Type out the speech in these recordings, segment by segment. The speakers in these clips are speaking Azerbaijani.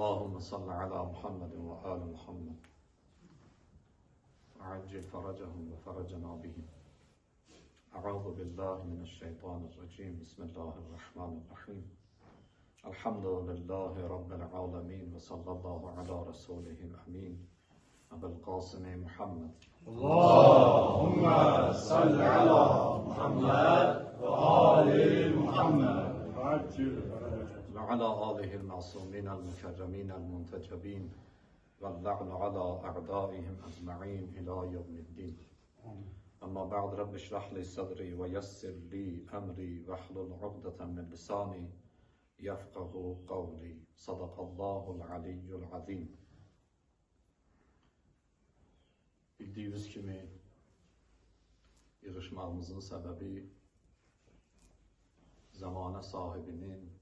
Allahümme salli ala Muhammedin ve ali Muhammed ve accil faracahum ve faracana bihim. A'udhu billahi mineşşeytanirracim. Bismillahirrahmanirrahim. Elhamdülillahi Rabbil alemin ve sallallahu ala Resulihil amin. Ebul Kasım Muhammed. Allahümme salli ala Muhammed ve ali Muhammed. Ve ala alihil masuminel mükerreminel muntecebin. Ve la'nu ala a'daihim ecma'in ila yevmiddin. Amma ba'd, Rabbi şrah li sadri ve yessir li emri ve hlul uqdeten min lisani yefqahu kavli. Sadakallahul aliyyul azim. Bildiğiniz kimi yığışmağımızın səbəbi zamana sahibinin,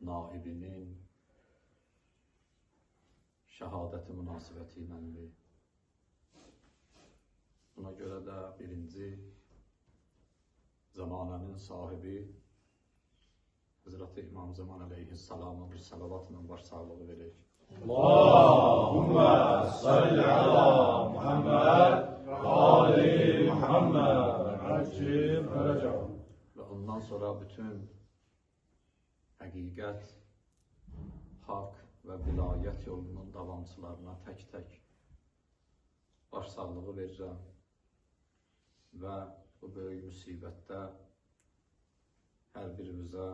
naibinin şəhadəti münasibəti iləndir. Buna görə də birinci zamanənin sahibi Hazreti İmam Zaman aleyhissalamın bir salavatla baş sağlığı verir. Allahümme salli ala Muhammed ve ali Muhammed. Accil faracahum. Və ondan sonra bütün həqiqət, haqq və vilayət yolunun davamçılarına tək-tək başsağlığı verirəm və bu böyük müsibətdə hər birimizə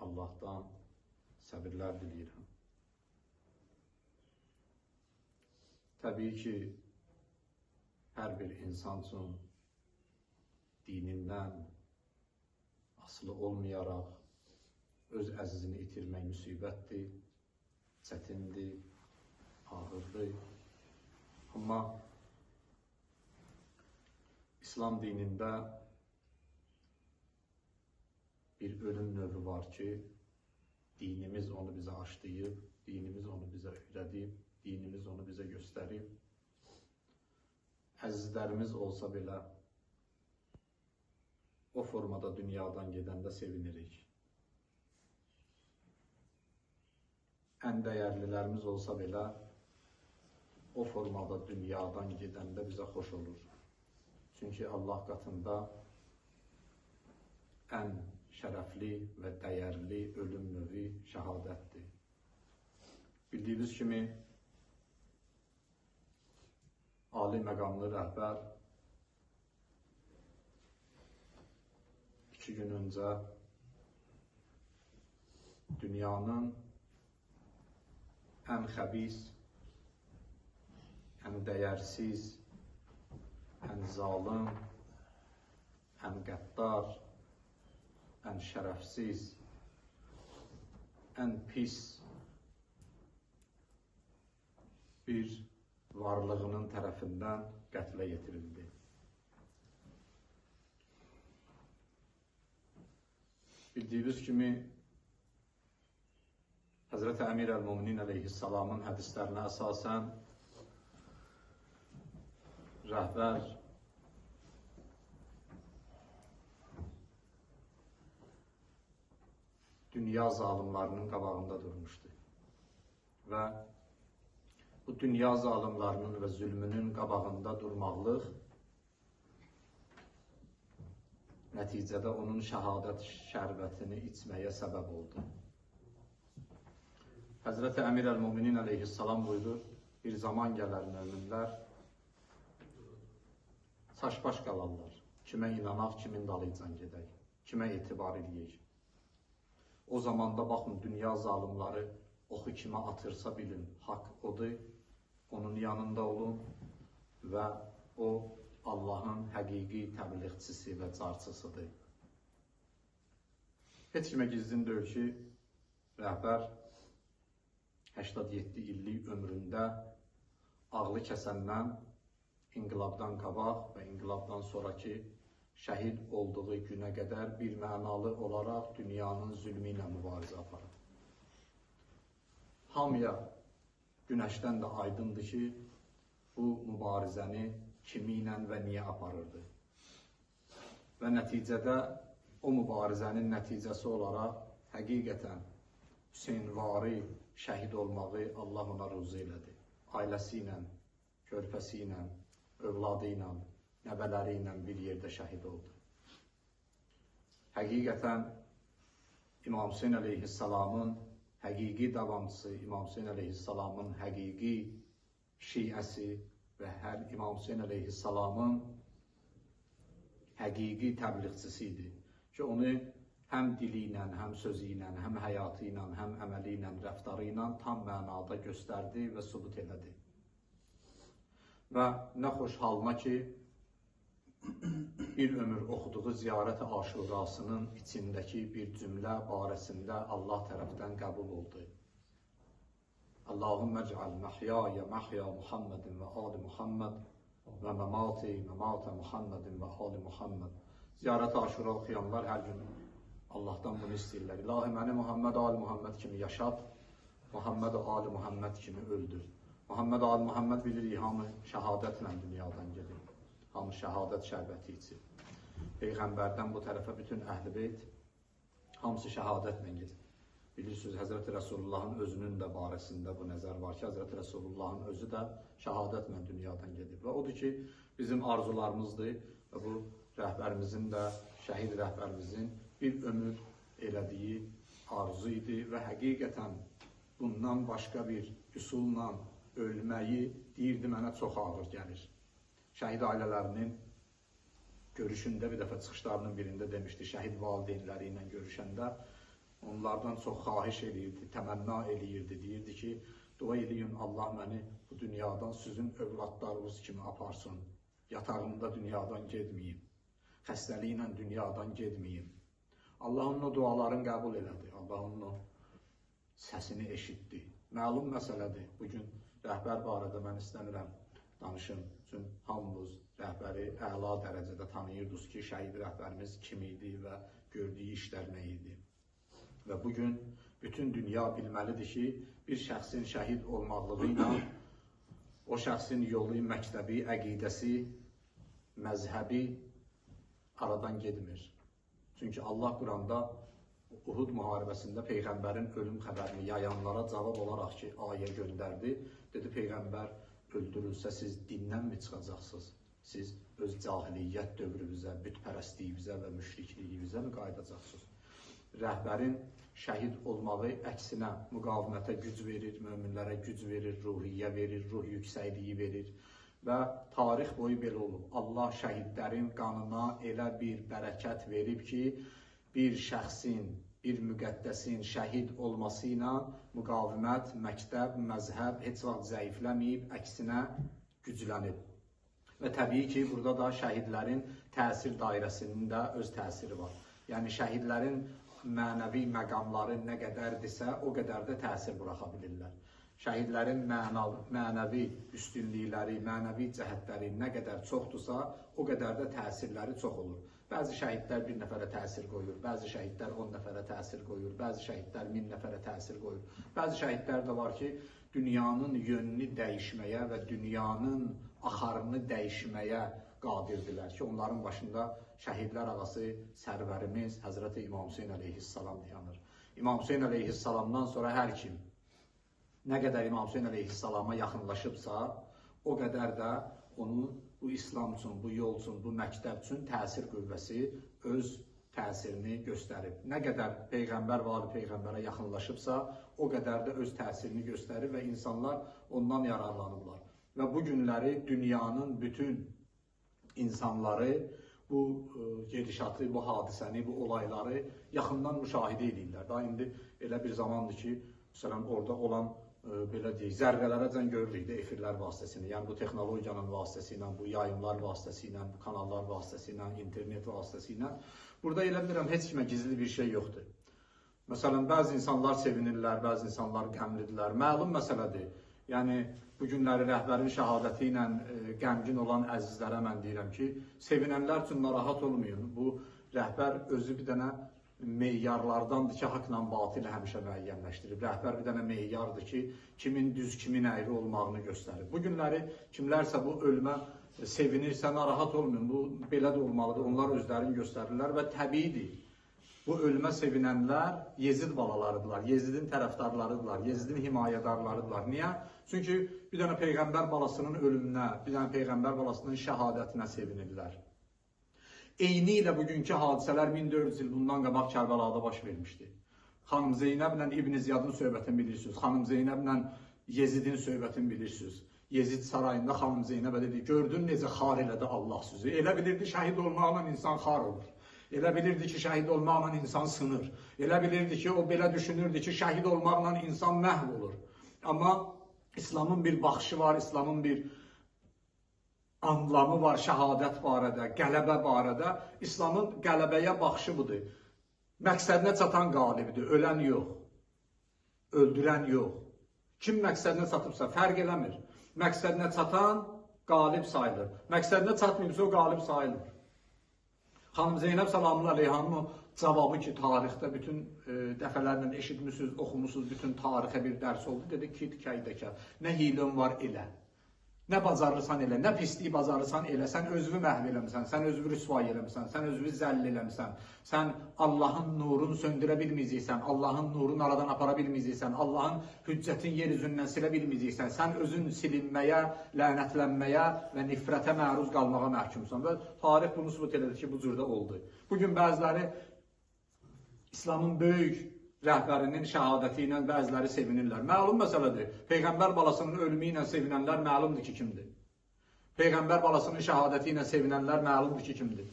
Allahdan səbirlər diləyirəm. Təbii ki, hər bir insan üçün dinindən asılı olmayaraq öz əzizini itirmək müsibətdir, çətindir, ağırdır. Amma İslam dinində bir ölüm növü var ki, dinimiz onu bizə aşlayıb, dinimiz onu bizə öyrədib, dinimiz onu bizə göstərib. Əzizlərimiz olsa belə o formada dünyadan gedəndə sevinirik. Ən dəyərlilərimiz olsa belə o formada dünyadan gedəndə bizə xoş olur. Çünki Allah qatında ən şərəfli və dəyərli ölüm növü şəhadətdir. Bildiyiniz kimi Ali məqamlı rəhbər 2 gün öncə dünyanın ən xəbis, ən dəyərsiz, ən zalım, ən qəddar, ən şərəfsiz, ən pis bir varlığının tərəfindən qətlə yetirildi. Bildiyiniz kimi Hazreti Əmir əl-Müminin əleyhissalamın hədislərinə əsasən rəhbər dünya zalimlarının qabağında durmuşdu və bu dünya zalimlarının və zülmünün qabağında durmaqlıq nəticədə onun şəhadət şərbətini içməyə səbəb oldu. Həzrəti Əmir əl-Müminin əleyhissalam buyurur, bir zaman gələr möminlər çaşbaş qalarlar. Kimə inanaq, kimin dalıcan gedək, kimə etibar edəyik. O zamanda baxın, dünya zalimları oxu kimə atırsa bilin, haqq odur, onun yanında olun və o Allahın həqiqi təbliğçisi və carçısıdır. Heç kimə gizlin deyil ki, rəhbər 87 illik ömründə ağlı kəsəndən inqilabdan qabaq və inqilabdan sonraki şəhid olduğu günə qədər bir mənalı olaraq dünyanın zülmü ilə mübarizə aparır. Hamıya günəşdən də aydındır ki, bu mübarizəni kimi ilə və niyə aparırdı. Və nəticədə o mübarizənin nəticəsi olaraq həqiqətən Hüseynvari şəhid olmağı Allah ona ruzi elədi. Ailəsi ilə, körpəsi ilə, övladı ilə, nəvələri ilə bir yerdə şəhid oldu. Həqiqətən İmam Hüseyn əleyhissalamın həqiqi davamçısı, İmam Hüseyn əleyhissalamın həqiqi şiəsi və hər İmam Hüseyn əleyhissalamın həqiqi təbliğçisi idi ki, onu həm dili ilə, həm sözü ilə, həm həyatı ilə, həm əməli ilə, rəftarı ilə tam mənada göstərdi və sübut elədi. Və nə xoş halına ki, bir ömür oxuduğu Ziyarət-i Aşurasının içindəki bir cümlə barəsində Allah tərəfdən qəbul oldu. Allahümmə ec'al məhyaya məhya Muhammedin və ali Muhammed və məmati məmatə Muhammedin və ali Muhammed. Ziyarət-i Aşura oxuyanlar hər gün Allahdan bunu istəyirlər. İlahi məni Muhammed ali Muhammed kimi yaşat, Muhammed ali Muhammed kimi öldür. Muhammed ali Muhammed bilirik, hamı şəhadətlə dünyadan gedir. Hamı şəhadət şərbəti içir. Peyğəmbərdən bu tərəfə bütün Əhl-i Beyt hamısı şəhadətlə gedir. Bilirsiniz, Həzrəti Rəsulullahın özünün də barəsində bu nəzər var ki, Həzrəti Rəsulullahın özü də şəhadətlə dünyadan gedir. Və odur ki, bizim arzularımızdır və bu rəhbərimizin də, şəhid rəhbərimizin bir ömür elədiyi arzu idi və həqiqətən bundan başqa bir üsulla ölməyi deyirdi, mənə çox ağır gəlir. Şəhid ailələrinin görüşündə, bir dəfə çıxışlarının birində demişdi, şəhid valideynləri ilə görüşəndə onlardan çox xahiş eləyirdi, təmənna eləyirdi, deyirdi ki, dua eləyin, Allah məni bu dünyadan sizin övladlarınız kimi aparsın, yatağımda dünyadan gedməyim, xəstəliklə dünyadan gedməyim. Allah onun o dualarını qəbul elədi, Allah onun o səsini eşitdi. Məlum məsələdir, bugün rəhbər barədə mən istəmirəm danışım. Çünki hamımız rəhbəri əla dərəcədə tanıyırdıq ki, şəhid rəhbərimiz kim idi və gördüyü işlər nə idi. Və bugün bütün dünya bilməlidir ki, bir şəxsin şəhid olmaqlığı ilə o şəxsin yolu, məktəbi, əqidəsi, məzhəbi aradan gedmir. Çünki Allah Quranda Uhud müharibəsində Peyğəmbərin ölüm xəbərini yayanlara cavab olaraq ki, ayə göndərdi. Dedi, Peyğəmbər öldürülsə siz dindən mi çıxacaqsınız? Siz öz cahiliyyət dövrünüzə, bütpərəstliyinizə və müşrikliyinizə mi qayıdacaqsınız? Rəhbərin şəhid olmağı əksinə müqavimətə güc verir, möminlərə güc verir, ruhiyyə verir, ruh yüksəkliyi verir. Və tarix boyu belə olub. Allah şəhidlərin qanına elə bir bərəkət verib ki, bir şəxsin, bir müqəddəsin şəhid olması ilə müqavimət, məktəb, məzhəb heç vaxt zəifləməyib, əksinə güclənib. Və təbii ki, burada da şəhidlərin təsir dairəsinin də öz təsiri var. Yəni, şəhidlərin mənəvi məqamları nə qədərdirsə, o qədər də təsir buraxa bilirlər. Şəhidlərin mənəvi üstünlükləri, mənəvi cəhətləri nə qədər çoxdursa, o qədər də təsirləri çox olur. Bəzi şəhidlər bir nəfərə təsir qoyur, bəzi şəhidlər 10 nəfərə təsir qoyur, bəzi şəhidlər 1000 nəfərə təsir qoyur. Bəzi şəhidlər də var ki, dünyanın yönünü dəyişməyə və dünyanın axarını dəyişməyə qadirdirlər ki, onların başında şəhidlər ağası sərvərimiz Həzrəti İmam Hüseyn əleyhissalam dayanır. İmam Hüseyn əleyhissalamdan sonra hər kim nə qədər İmam Hüseyn əleyhissalama yaxınlaşıbsa, o qədər də onu bu İslam üçün, bu yol üçün, bu məktəb üçün təsir qüvvəsi öz təsirini göstərib. Nə qədər Peyğəmbər və Ali Peyğəmbərə yaxınlaşıbsa, o qədər də öz təsirini göstərib və insanlar ondan yararlanıblar. Və bu günləri dünyanın bütün insanları bu gedişatı, bu hadisəni, bu olayları yaxından müşahidə edirlər. Daha indi elə bir zamandır ki, məsələn, orada olan belə deyək, zərbələrəcən görürük də efirlər vasitəsilə, yəni bu texnologiyanın vasitəsilə, bu yayımlar vasitəsilə, bu kanallar vasitəsilə, internet vasitəsilə. Burada elə bilirəm, heç kimə gizli bir şey yoxdur. Məsələn, bəzi insanlar sevinirlər, bəzi insanlar qəmlidirlər. Məlum məsələdir. Yəni, bu günləri rəhbərin şəhadəti ilə qəmgin olan əzizlərə mən deyirəm ki, sevinənlər üçün narahat olmayın. Bu rəhbər özü bir dənə meyarlardandır ki, haqla batili həmişə müəyyənləşdirib. Rəhbər bir dənə meyardır ki, kimin düz, kimin əyri olmağını göstərir. Bu günləri kimlərsə bu ölmə sevinirsə, narahat olmayın. Bu belə də olmalıdır. Onlar özlərini göstərirlər və təbiidir. Bu ölümə sevinənlər Yezid balalarıdırlar, Yezidin tərəfdarlarıdırlar, Yezidin himayədarlarıdırlar. Niyə? Çünki bir dənə Peyğəmbər balasının ölümünə, bir dənə Peyğəmbər balasının şəhadətinə sevinirlər. Eyni ilə bugünkü hadisələr 1400 il bundan qabaq Kərbəlada baş vermişdi. Xanım Zeynəblə İbn Ziyadın söhbətini bilirsiniz, Xanım Zeynəblə Yezidin söhbətini bilirsiniz. Yezid sarayında Xanım Zeynəbə dedi, gördün necə xar elədi Allah sözü. Elə bilirdi şəhid olmaqla insan xar olur. Elə bilirdi ki, şəhid olmaqla insan sınır. Elə bilirdi ki, o belə düşünürdü ki, şəhid olmaqla insan məhv olur. Amma İslamın bir baxışı var, İslamın bir anlamı var şəhadət barədə, qələbə barədə. İslamın qələbəyə baxışı budur. Məqsədinə çatan qalibdir, ölən yox, öldürən yox. Kim məqsədinə çatıbsa fərq eləmir. Məqsədinə çatan qalib sayılır. Məqsədinə çatmayıbsa o qalib sayılır. Xanım Zeynəb salamlı aleyhanın o cavabı ki, tarixdə bütün dəfələrlə eşitmişsiniz, oxumusunuz, bütün tarixə bir dərs oldu. Dedi ki, kəydəkə, nə hilən var elə, nə bacarırsan elə, nə pisliyi bacarırsan elə, sən özünü məhv eləmirsən, sən özünü rüsvay eləmirsən, sən özünü zəll eləmirsən, sən Allahın nurunu söndürə bilməyəcəksən, Allahın nurunu aradan apara bilməyəcəksən, Allahın hüccətin yer üzündən silə bilməyəcəksən, sən özün silinməyə, lənətlənməyə və nifrətə məruz qalmağa məhkumsan. Və tarix bunu sübut elədir ki, bu cürdə oldu. Bugün bəziləri İslamın böyük rəhbərinin şəhadəti ilə bəziləri sevinirlər. Məlum məsələdir. Peyğəmbər balasının ölümü ilə sevinənlər məlumdur ki, kimdir. Peyğəmbər balasının şəhadəti ilə sevinənlər məlumdur ki, kimdir.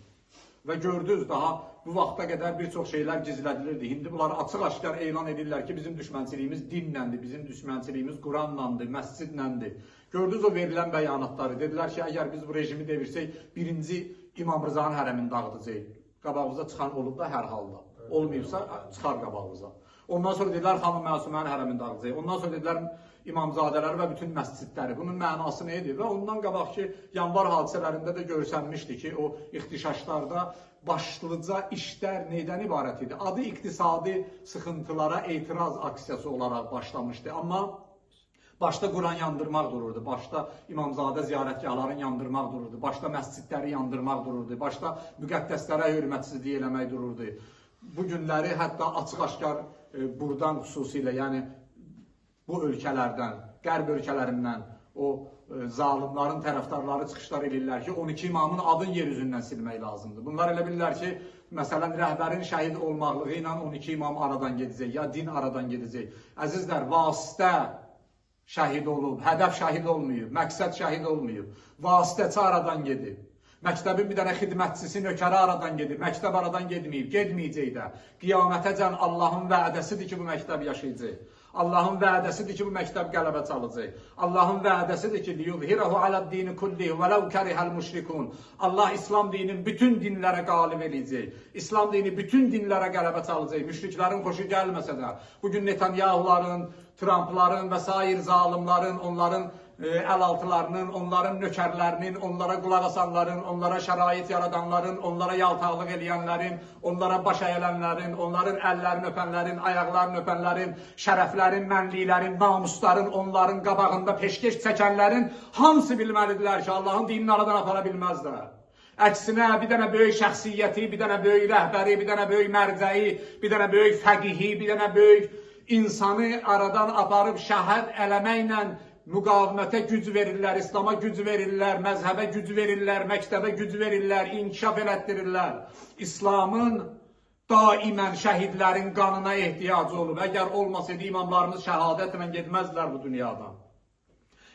Və gördünüz, daha bu vaxta qədər bir çox şeylər gizlədilirdi. İndi bunlar açıq-aşkar elan edirlər ki, bizim düşmənçiliyimiz dinləndir, bizim düşmənçiliyimiz Quranlandır, məscidləndir. Gördünüz o verilən bəyanatları. Dedilər ki, əgər biz bu rejimi devirsək, birinci İmam Rızanın hərəmini dağıdacaq. Qabağımıza çıxan olub da hər halda. Olmayıbsa çıxar qabağımıza. Ondan sonra dedilər Xanım Məsumənin hərəmini dağıdacaq. Ondan sonra dedilər İmamzadələri və bütün məscidləri. Bunun mənası nə idi? Və ondan qabaqki yanvar hadisələrində də görsənmişdi ki, o ixtişaşlarda başlıca işlər neydən ibarət idi? Adı iqtisadi sıxıntılara etiraz aksiyası olaraq başlamışdı. Amma başda Quran yandırmaq dururdu, başda İmamzadə ziyarətgahların yandırmaq dururdu, başda məscidləri yandırmaq dururdu, başda müqəddəslərə hörmətsizlik eləmək dururdu. Bu günləri hətta açıq-aşkar buradan xüsusilə, yəni bu ölkələrdən, qərb ölkələrindən o zalimların tərəfdarları çıxışlar edirlər ki, 12 imamın adın yer üzündən silmək lazımdır. Bunlar elə bilirlər ki, məsələn, rəhbərin şəhid olmaqlığı ilə 12 imam aradan gedəcək, ya din aradan gedəcək. Əzizlər, vasitə şəhid olub, hədəf şəhid olmayıb, məqsəd şəhid olmayıb, vasitəçi aradan gedib. Məktəbin bir dənə xidmətçisi, nökəri aradan gedib, məktəb aradan gedməyib, gedməyəcək də. Qiyamətəcən Allahın vədəsidir ki, bu məktəb yaşayacaq. Allahın vədəsidir ki, bu məktəb qələbə çalacaq. Allahın vədəsidir ki, liyuzhirahu aləd-dini kullihi və ləv kərihəl müşrikun. Allah İslam dininin bütün dinlərə qalib eləyəcək. İslam dini bütün dinlərə qələbə çalacaq. Müşriklərin xoşu gəlməsə də, bugün Netanyahuların, Trumpların və sair zalimların, onların əlaltılarının, onların nökərlərinin, onlara qulaq asanların, onlara şərait yaradanların, onlara yaltaqlıq eləyənlərin, onlara baş əyilənlərin, onların əllərini öpənlərin, ayaqlarını öpənlərin, şərəflərin, mənliklərin, namusların, onların qabağında peşkeş çəkənlərin hamısı bilməlidirlər ki, Allahın dinini aradan apara bilməzlər. Əksinə, bir dənə böyük şəxsiyyəti, bir dənə böyük rəhbəri, bir dənə böyük mərcəyi, bir dənə böyük fəqihi, bir dənə böyük insanı aradan aparıb şəhid eləməklə müqavimətə güc verirlər, İslama güc verirlər, məzhəbə güc verirlər, məktəbə güc verirlər, inkişaf elətdirirlər. İslamın daimən şəhidlərin qanına ehtiyacı olub. Əgər olmasaydı imamlarımız şəhadətlə getməzdilər bu dünyadan.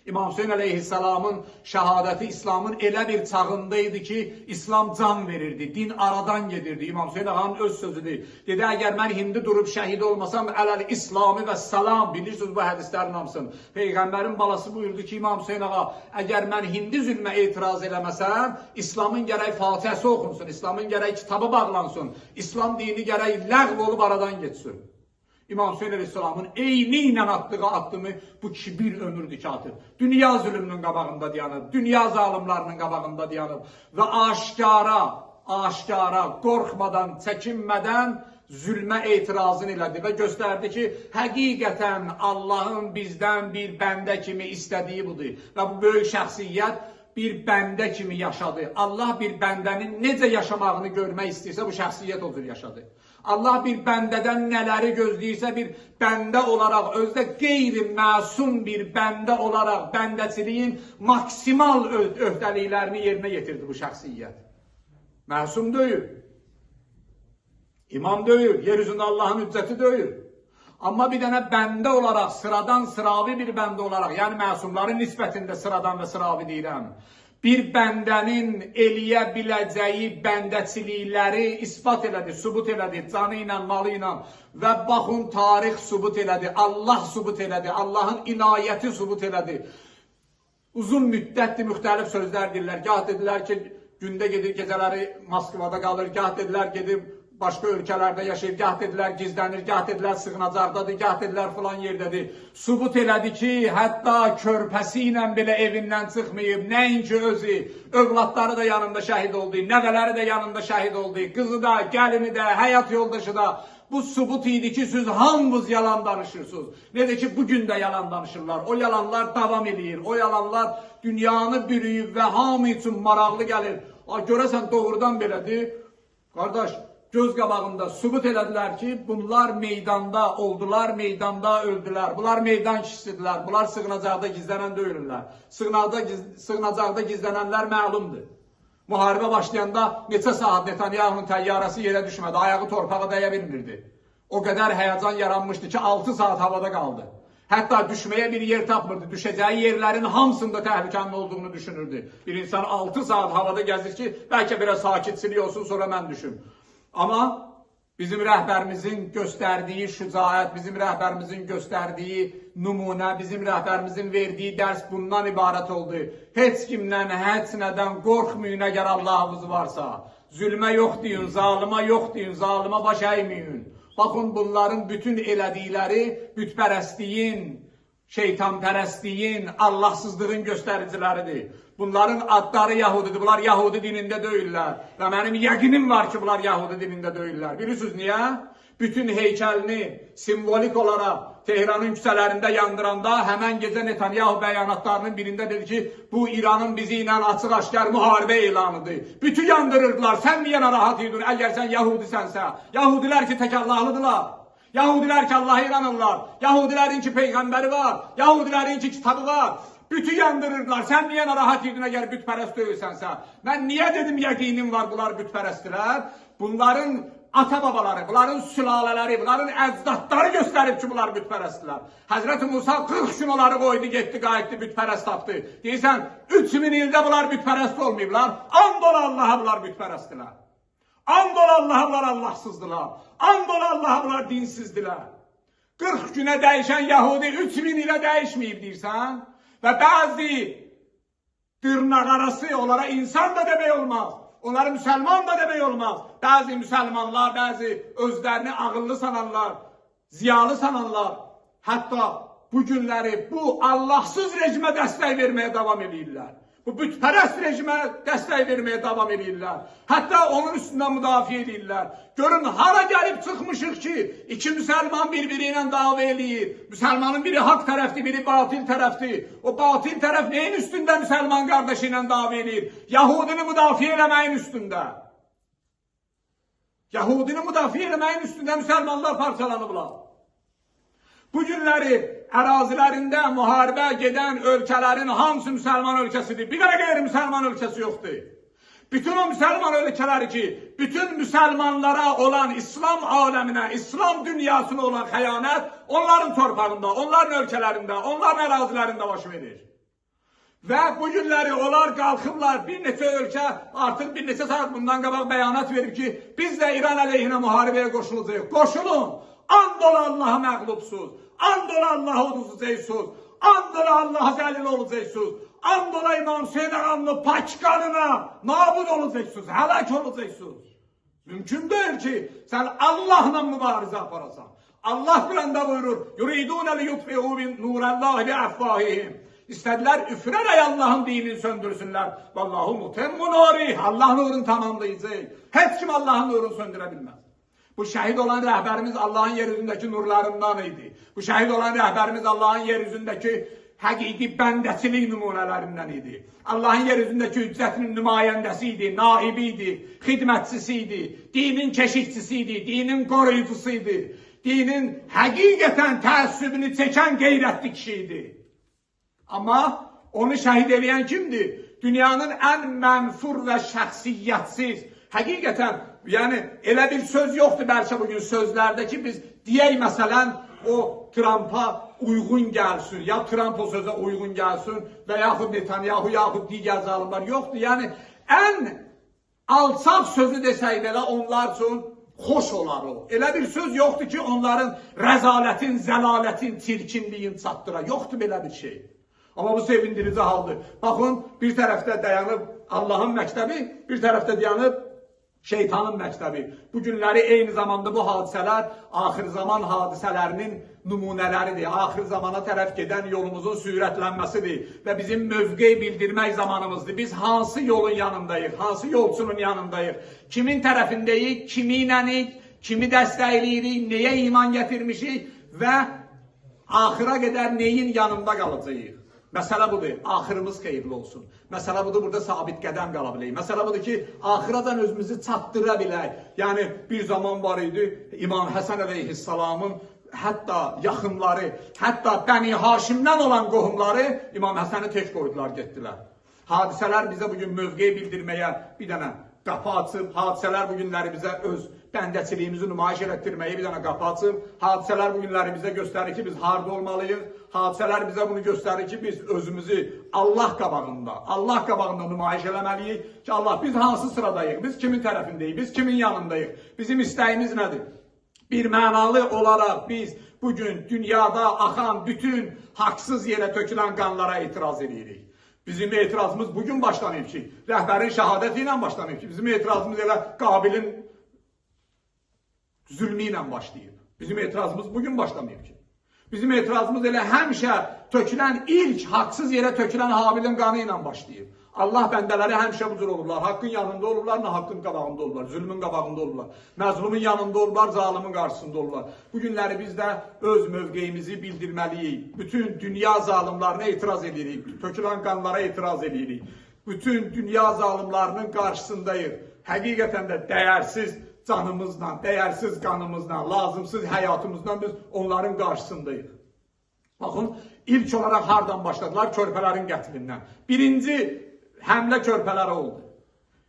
İmam Hüseyin əleyhissalamın şəhadəti İslamın elə bir çağındaydı ki, İslam can verirdi, din aradan gedirdi. İmam Hüseyin ağanın öz sözüdür. Dedi, əgər mən indi durub şəhid olmasam, ələl-İslami və salam, bilirsiniz bu hədislərin hamısını. Peyğəmbərin balası buyurdu ki, İmam Hüseyin ağa, əgər mən hindi zülmə etiraz eləməsəm, İslamın gərək fatihəsi oxunsun, İslamın gərək kitabı bağlansın, İslam dini gərək ləğv olub aradan geçsin. İmam Hüseyin Aleyhisselamın eyni ilə attığı addımı bu kişi bir ömürdür ki atır. Dünya zulmünün qabağında dayanıb, dünya zalimlarının qabağında dayanıb və aşkara, qorxmadan, çəkinmədən zülmə etirazını elədi və göstərdi ki, həqiqətən Allahın bizdən bir bəndə kimi istədiyi budur. Və bu böyük şəxsiyyət bir bəndə kimi yaşadı. Allah bir bəndənin necə yaşamağını görmək istəyirsə, bu şəxsiyyət odur yaşadı. Allah bir bəndədən nələri gözləyirsə, bir bəndə olaraq, özdə qeyri-məsum bir bəndə olaraq bəndəçiliyin maksimal öhdəliklərini yerinə yetirdi bu şəxsiyyət. Məsum deyil. İmam deyil. Yeryüzündə Allahın hüccəti deyil. Amma bir dənə bəndə olaraq, sıradan sıravi bir bəndə olaraq, yəni məsumların nisbətində sıradan və sıravi deyirəm, bir bəndənin eləyə biləcəyi bəndəçilikləri isbat elədi, sübut elədi, canı ilə, malı ilə və baxın, tarix sübut elədi, Allah sübut elədi, Allahın inayəti sübut elədi. Uzun müddətdir müxtəlif sözlər deyirlər. Gah dedilər ki, gündə gedir, gecələri Moskvada qalır, gah dedilər gedir, başqa ölkələrdə yaşayır, gah dedilər gizlənir, gah dedilər sığınacaqdadır, gah dedilər filan yerdədir. Sübut elədi ki, hətta körpəsi ilə belə evindən çıxmayıb, nəinki özü, övladları da yanında şəhid oldu, nəvələri də yanında şəhid oldu, qızı da, gəlini də, həyat yoldaşı da. Bu sübut idi ki, siz hamınız yalan danışırsınız. Necə ki, bugün də yalan danışırlar. O yalanlar davam edir, o yalanlar dünyanı bürüyüb və hamı üçün maraqlı gəlir. Görəsən doğrudan belədir. Qardaş, göz qabağında sübut elədilər ki, bunlar meydanda oldular, meydanda öldülər. Bunlar meydan kişisidirlər, bunlar sığınacaqda gizlənən deyilirlər. Sığınacaqda gizlənənlər məlumdur. Müharibə başlayanda neçə saat Netanyahu'nun təyyarəsi yerə düşmədi, ayağı torpağa dəyə bilmirdi. O qədər həyəcan yaranmışdı ki, 6 saat havada qaldı. Hətta düşməyə bir yer tapmırdı, düşəcəyi yerlərin hamısında təhlükənin olduğunu düşünürdü. Bir insan 6 saat havada gəzir ki, bəlkə biraz sakitçilik olsun, sonra mən düşüm. Amma bizim rəhbərimizin göstərdiyi şücaət, bizim rəhbərimizin göstərdiyi nümunə, bizim rəhbərimizin verdiyi dərs bundan ibarət oldu. Heç kimdən, heç nədən qorxmayın əgər Allahınız varsa. Zülmə yox deyin, zalıma yox deyin, zalıma baş əyməyin. Baxın, bunların bütün elədikləri bütpərəstliyin, şeytanpərəstliyin, Allahsızlığın göstəriciləridir. Bunların adları Yahudidir, bunlar Yahudi dinində deyirlər. Və mənim yəqinim var ki, bunlar Yahudi dinində deyirlər. Bilirsiniz niyə? Bütün heykəlini simvolik olaraq Tehranın küçələrində yandıranda həmən gecə Netanyahu bəyanatlarının birində dedi ki, bu İranın bizi ilə açıq-aşkar müharibə elanıdır. Bütün yandırırdılar, sən niyə narahat idin əgər sən Yahudisənsə? Yahudilər ki, tək Allahlıdırlar. Yahudilər ki, Allah'a inanırlar. Yahudilərin ki, peyğəmbəri var. Yahudilərin ki, kitabı var. Bütü yandırırdılar. Sən niyə narahat idin əgər bütpərəst deyilsənsə? Mən niyə dedim yəqinim var bunlar bütpərəstdirlər? Bunların ata-babaları, bunların sülalələri, bunların əcdadları göstərib ki, bunlar bütpərəstdirlər. Həzrəti Musa 40 gün onları qoydu, getdi, qayıtdı, bütpərəst tapdı. Deyirsən, 3000 ildə bunlar bütpərəst olmayıblar. And ola Allah'a bunlar bütpərəstdirlər. And ola Allah'a bunlar Allahsızdılar. And ola Allah'a bunlar dinsizdirlər. 40 günə dəyişən Yahudi 3000 ilə dəyişməyib deyirsən. Və bəzi dırnaqarası onlara insan da demək olmaz. Onlara müsəlman da demək olmaz. Bəzi müsəlmanlar, bəzi özlərini ağıllı sananlar, ziyalı sananlar, hətta bu günləri bu Allahsız rejimə dəstək verməyə davam edirlər. Bu bütpərəst rejimə dəstək verməyə davam edirlər. Hətta onun üstündən müdafiə edirlər. Görün, hara gəlib çıxmışıq ki, iki müsəlman bir-biri ilə dava eləyir. Müsəlmanın biri haqq tərəfdir, biri batil tərəfdir. O batil tərəf neyin üstündə müsəlman qardaşı ilə dava eləyir? Yahudini müdafiə eləməyin üstündə. Yahudini müdafiə eləməyin üstündə müsəlmanlar parçalanıblar. Bu günləri ərazilərində müharibə gedən ölkələrin hamısı müsəlman ölkəsidir. Bir dənə qeyri-müsəlman ölkəsi yoxdur. Bütün o müsəlman ölkələri ki, bütün müsəlmanlara olan İslam aləminə, İslam dünyasına olan xəyanət onların torpağında, onların ölkələrində, onların ərazilərində baş verir. Və bu günləri onlar qalxıblar, bir neçə ölkə artıq bir neçə saat bundan qabaq bəyanat verib ki, biz də İran əleyhinə müharibəyə qoşulacaq. Qoşulun! And ola Allah'a məğlubsuz, and ola Allah'a uduzacaqsınız, and ola Allah'a zəlil olacaqsınız, and ola İmam Hüseyin ağamın pak qanına nabud olacaqsınız, həlak olacaqsınız. Mümkün deyil ki, sən Allah'la mübarizə aparasan. Allah Qur'anda buyurur, yuridunə liyutfi'u bin nurallahi bi əffahihim. İstədilər üfürərək Allah'ın dinini söndürsünlər. Vallahu mutemmu nurih. Allah nurunu tamamlayacaq. Heç kim Allah'ın nurunu söndürə bilməz. Bu şəhid olan rəhbərimiz Allah'ın yeryüzündəki nurlarından idi. Bu şəhid olan rəhbərimiz Allah'ın yeryüzündəki həqiqi bəndəçilik nümunələrindən idi. Allahın yeryüzündəki hüccətinin nümayəndəsi idi, naibi idi, xidmətçisi idi, dinin keşikçisi idi, dinin qoruyucusu idi, dinin həqiqətən təəssübünü çəkən qeyrətli kişi idi. Amma onu şəhid edən kimdir? Dünyanın ən mənfur və şəxsiyyətsiz, həqiqətən, yəni elə bir söz yoxdur bəlkə bugün sözlərdə ki, biz deyək məsələn, o Trump'a uyğun gəlsin, ya Trump o sözə uyğun gəlsin və yaxud Netanyahu, yaxud digər zalimlər yoxdur. Yəni, ən alçaq sözü desək belə onlar üçün xoş olar o. Elə bir söz yoxdur ki, onların rəzalətin, zəlalətin, çirkinliyin çatdıra. Yoxdur belə bir şey. Amma bu sevindirici haldır. Baxın, bir tərəfdə dayanıb Allahın məktəbi, bir tərəfdə dayanıb şeytanın məktəbi. Bu günləri eyni zamanda bu hadisələr axir zaman hadisələrinin nümunələridir. Axir zamana tərəf gedən yolumuzun sürətlənməsidir və bizim mövqe bildirmək zamanımızdır. Biz hansı yolun yanındayıq, hansı yolçunun yanındayıq, kimin tərəfindəyik, kiminlənik, kimi dəstəkləyirik, nəyə iman gətirmişik və axıra qədər neyin yanında qalacağıq. Məsələ budur, axırımız xeyirli olsun. Məsələ budur, burada sabit qədəm qala bilək. Məsələ budur ki, axıradan özümüzü çatdıra bilək. Yəni, bir zaman var idi, İmam Həsən əleyhissalamın hətta yaxınları, hətta Bəni Haşimdən olan qohumları İmam Həsəni tək qoydular, getdilər. Hadisələr bizə bugün mövqe bildirməyə bir dənə qapı açıb, hadisələr bugünləri bizə öz bəndəçiliyimizi nümayiş etdirməyə bir dənə qapı açıb, hadisələr bugünləri bizə göstərir ki, biz harda olmalıyıq, hadisələr bizə bunu göstərir ki, biz özümüzü Allah qabağında nümayiş eləməliyik ki, Allah biz hansı sıradayıq, biz kimin tərəfindəyik, biz kimin yanındayıq, bizim istəyimiz nədir? Bir mənalı olaraq biz bugün dünyada axan bütün haqsız yerə tökülən qanlara etiraz edirik. Bizim etirazımız bugün başlanıb ki, rəhbərin şəhadəti ilə başlanıb ki, bizim etirazımız elə Qabilin zülmü ilə başlayıb. Bizim etirazımız bugün başlamayıb ki. Bizim etirazımız elə həmişə tökülən, ilk haqsız yerə tökülən Habilin qanı ilə başlayıb. Allah bəndələri həmişə bu cür olurlar. Haqqın yanında olurlar, haqqın qabağında olurlar, zülmün qabağında olurlar. Məzlumun yanında olurlar, zalimin qarşısında olurlar. Bu günləri biz də öz mövqeyimizi bildirməliyik. Bütün dünya zalimlarına etiraz edirik. Tökülən qanlara etiraz edirik. Bütün dünya zalimlarının qarşısındayıq. Həqiqətən də dəyərsiz canımızla, dəyərsiz qanımızla, lazımsız həyatımızdan biz onların qarşısındayıq. Baxın, ilk olaraq hardan başladılar? Körpələrin qətlindən. Birinci həmlə körpələri oldu.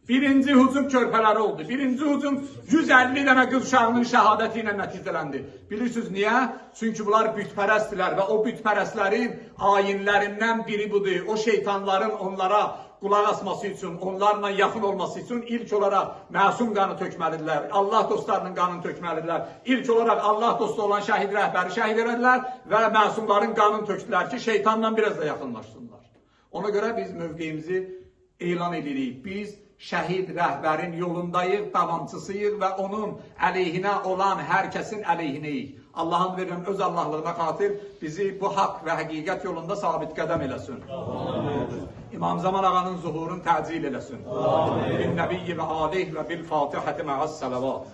Birinci hücum körpələri oldu. Birinci hücum 150 dənə qız uşağının şəhadəti ilə nəticələndi. Bilirsiniz niyə? Çünki bunlar bütpərəstdirlər və o bütpərəstlərin ayinlərindən biri budur. O şeytanların onlara qulaq asması üçün, onlarla yaxın olması üçün ilk olaraq məsum qanı tökməlidirlər. Allah dostlarının qanını tökməlidirlər. İlk olaraq Allah dostu olan şəhid rəhbəri şəhid edilər və məsumların qanını tökdülər ki, şeytanla biraz da yaxınlaşsınlar. Ona görə biz mövqeyimizi elan edirik. Biz şəhid rəhbərin yolundayıq, davamçısıyıq və onun əleyhinə olan hər kəsin əleyhinəyik. Allahın verilən öz Allahlığına xatir bizi bu haqq və həqiqət yolunda sabit qədəm eləsin. İmam Zaman ağanın zuhurunu təcil eləsin. Bin nəbiyyi və aleyh və bil fatihəti mə'əs sələvat.